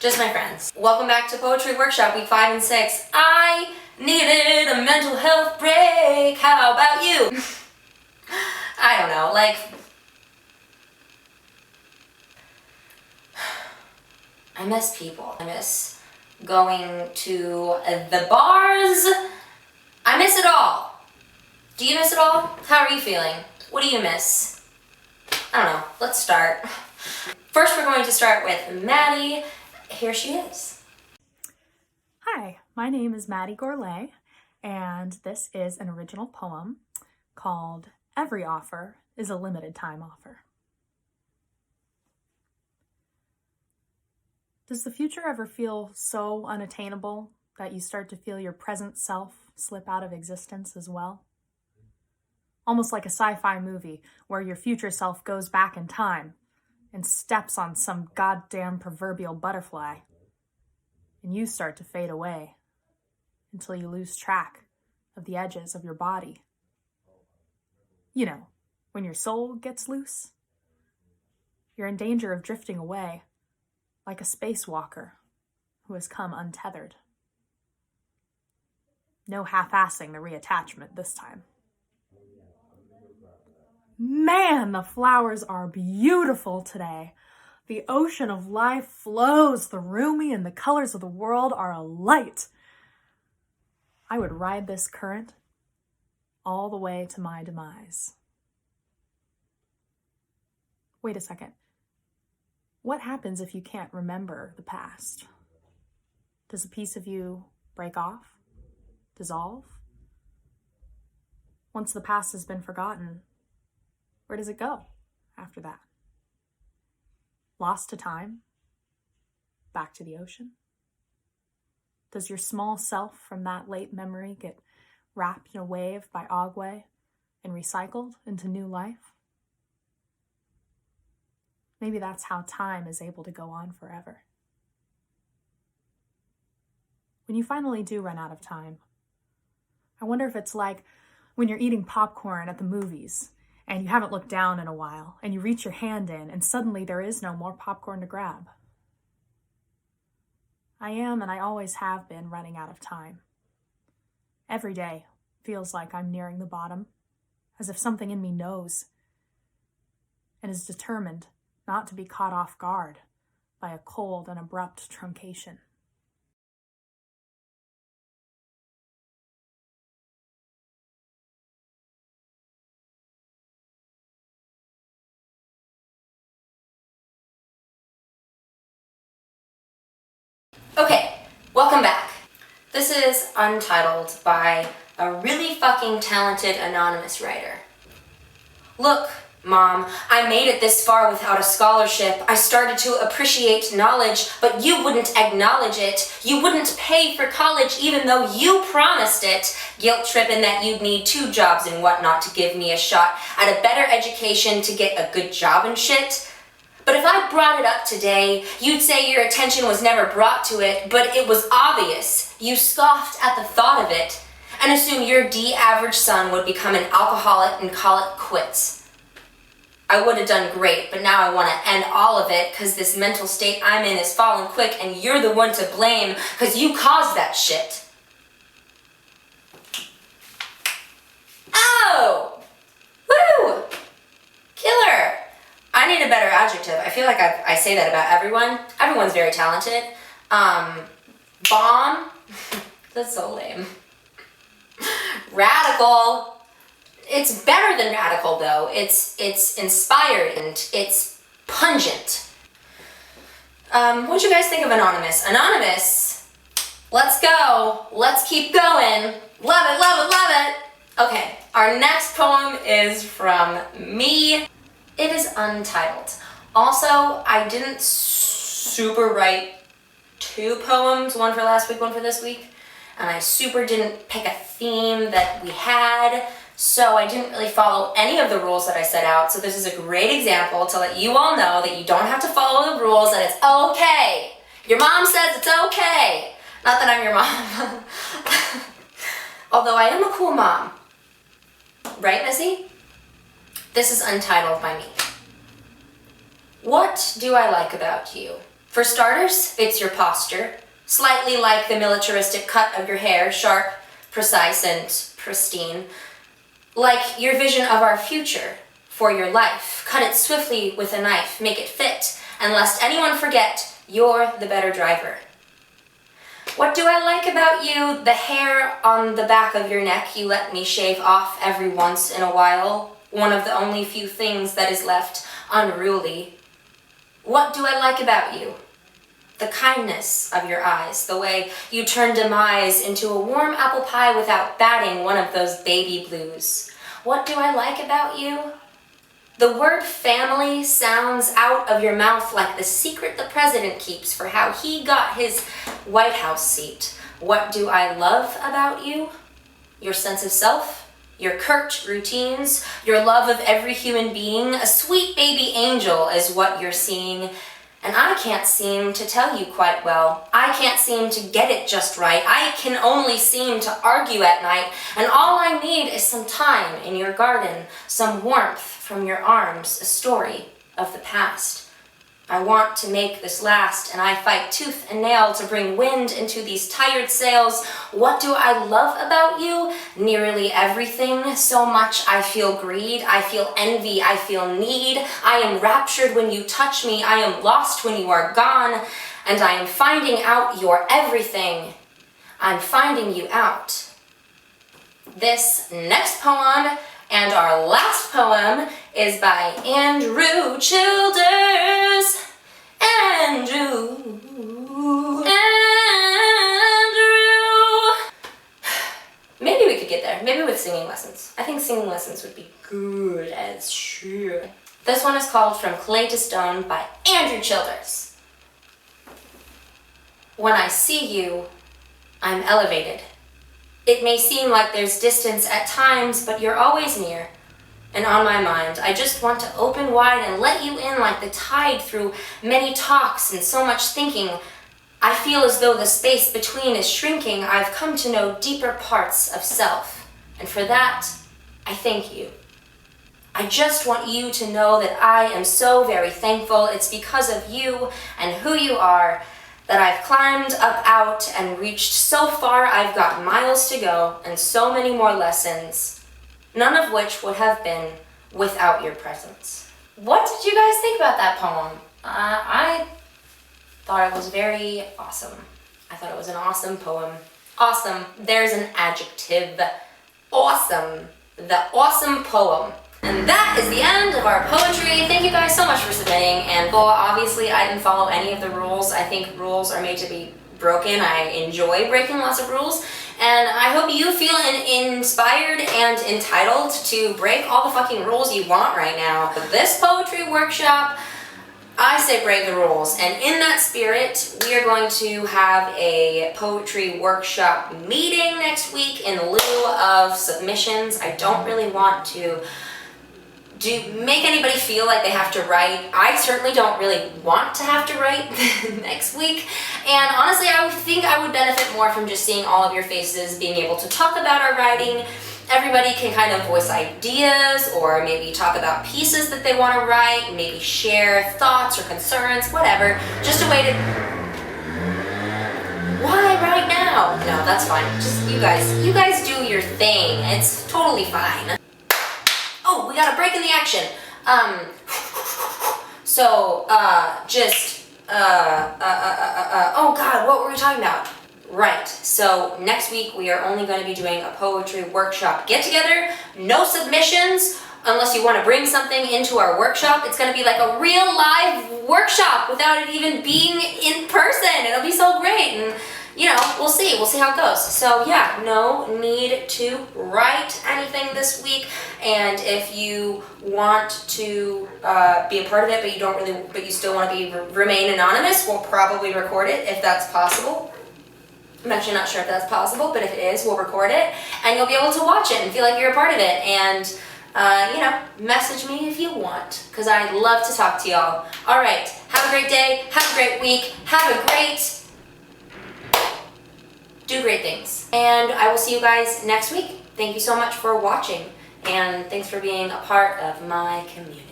Just my friends. Welcome back to Poetry Workshop week 5 and 6. I needed a mental health break. How about you? I don't know, like... I miss people. I miss going to the bars. I miss it all. Do you miss it all? How are you feeling? What do you miss? I don't know. Let's start. First, we're going to start with Maddy. Here she is. Hi, my name is Maddy Gourlay, and this is an original poem called Every Offer is a Limited Time Offer. Does the future ever feel so unattainable that you start to feel your present self slip out of existence as well? Almost like a sci-fi movie where your future self goes back in time and steps on some goddamn proverbial butterfly, and you start to fade away until you lose track of the edges of your body. You know, when your soul gets loose, you're in danger of drifting away like a spacewalker who has come untethered. No half-assing the reattachment this time. Man, the flowers are beautiful today. The ocean of life flows through me and the colors of the world are alight. I would ride this current all the way to my demise. Wait a second. What happens if you can't remember the past? Does a piece of you break off? Dissolve? Once the past has been forgotten, where does it go after that? Lost to time? Back to the ocean? Does your small self from that late memory get wrapped in a wave by Ogway and recycled into new life? Maybe that's how time is able to go on forever. When you finally do run out of time, I wonder if it's like when you're eating popcorn at the movies and you haven't looked down in a while, and you reach your hand in, and suddenly there is no more popcorn to grab. I am, and I always have been, running out of time. Every day feels like I'm nearing the bottom, as if something in me knows and is determined not to be caught off guard by a cold and abrupt truncation. Okay, welcome back. This is Untitled by a really fucking talented anonymous writer. Look, Mom, I made it this far without a scholarship. I started to appreciate knowledge, but you wouldn't acknowledge it. You wouldn't pay for college even though you promised it. Guilt-tripping that you'd need 2 jobs and whatnot to give me a shot at a better education to get a good job and shit. But if I brought it up today, you'd say your attention was never brought to it, but it was obvious. You scoffed at the thought of it and assumed your D-average son would become an alcoholic and call it quits. I would have done great, but now I want to end all of it because this mental state I'm in is falling quick and you're the one to blame because you caused that shit. Oh! Woo! Killer! I need a better adjective. I feel like I say that about everyone. Everyone's very talented. Bomb. That's so lame. Radical. It's better than radical though. It's inspired and it's pungent. What'd you guys think of Anonymous? Anonymous, let's go. Let's keep going. Love it, love it, love it. Okay, our next poem is from me. It is untitled. Also, I didn't super write 2 poems, one for last week, one for this week, and I super didn't pick a theme that we had, so I didn't really follow any of the rules that I set out, so this is a great example to let you all know that you don't have to follow the rules, and it's okay. Your mom says it's okay. Not that I'm your mom. Although I am a cool mom. Right, Missy? This is Untitled by me. What do I like about you? For starters, it's your posture. Slightly like the militaristic cut of your hair, sharp, precise, and pristine. Like your vision of our future for your life. Cut it swiftly with a knife, make it fit, and lest anyone forget, you're the better driver. What do I like about you? The hair on the back of your neck you let me shave off every once in a while. One of the only few things that is left unruly. What do I like about you? The kindness of your eyes, the way you turn demise into a warm apple pie without batting one of those baby blues. What do I like about you? The word family sounds out of your mouth like the secret the president keeps for how he got his White House seat. What do I love about you? Your sense of self, your curt routines, your love of every human being. A sweet baby angel is what you're seeing. And I can't seem to tell you quite well. I can't seem to get it just right. I can only seem to argue at night, and all I need is some time in your garden, some warmth from your arms, a story of the past. I want to make this last, and I fight tooth and nail to bring wind into these tired sails. What do I love about you? Nearly everything. So much I feel greed, I feel envy, I feel need. I am raptured when you touch me, I am lost when you are gone, and I am finding out your everything. I'm finding you out. This next poem and our last poem is by Andrew Childers. Andrew. Maybe we could get there. Maybe with singing lessons. I think singing lessons would be good as sure. This one is called From Clay to Stone by Andrew Childers. When I see you, I'm elevated. It may seem like there's distance at times, but you're always near. And on my mind, I just want to open wide and let you in like the tide through many talks and so much thinking. I feel as though the space between is shrinking. I've come to know deeper parts of self. And for that, I thank you. I just want you to know that I am so very thankful. It's because of you and who you are that I've climbed up out and reached so far. I've got miles to go and so many more lessons, none of which would have been without your presence. What did you guys think about that poem? I thought it was very awesome. I thought it was an awesome poem. Awesome. There's an adjective. Awesome. The awesome poem. And that is the end of our poetry. Thank you guys so much for submitting. And well, obviously I didn't follow any of the rules. I think rules are made to be broken. I enjoy breaking lots of rules. And I hope you feel inspired and entitled to break all the fucking rules you want right now. This poetry workshop, I say break the rules. And in that spirit, we are going to have a poetry workshop meeting next week in lieu of submissions. I don't really want to make anybody feel like they have to write. I certainly don't really want to have to write next week. And honestly, I would think I would benefit more from just seeing all of your faces, being able to talk about our writing. Everybody can kind of voice ideas or maybe talk about pieces that they want to write, maybe share thoughts or concerns, whatever. Just a way to... Why right now? No, that's fine. Just you guys do your thing. It's totally fine. Oh, we got a break in the action. Oh God, what were we talking about? Right, so next week we are only going to be doing a poetry workshop get-together. No submissions, unless you want to bring something into our workshop. It's going to be like a real live workshop without it even being in person. It'll be so great, and you know, we'll see how it goes. So yeah, no need to write anything this week. And if you want to be a part of it, but you still want to remain anonymous, we'll probably record it if that's possible. I'm actually not sure if that's possible, but if it is, we'll record it, and you'll be able to watch it and feel like you're a part of it. And you know, message me if you want, because I'd love to talk to y'all. All right, have a great day, have a great week, do great things. And I will see you guys next week. Thank you so much for watching, and thanks for being a part of my community.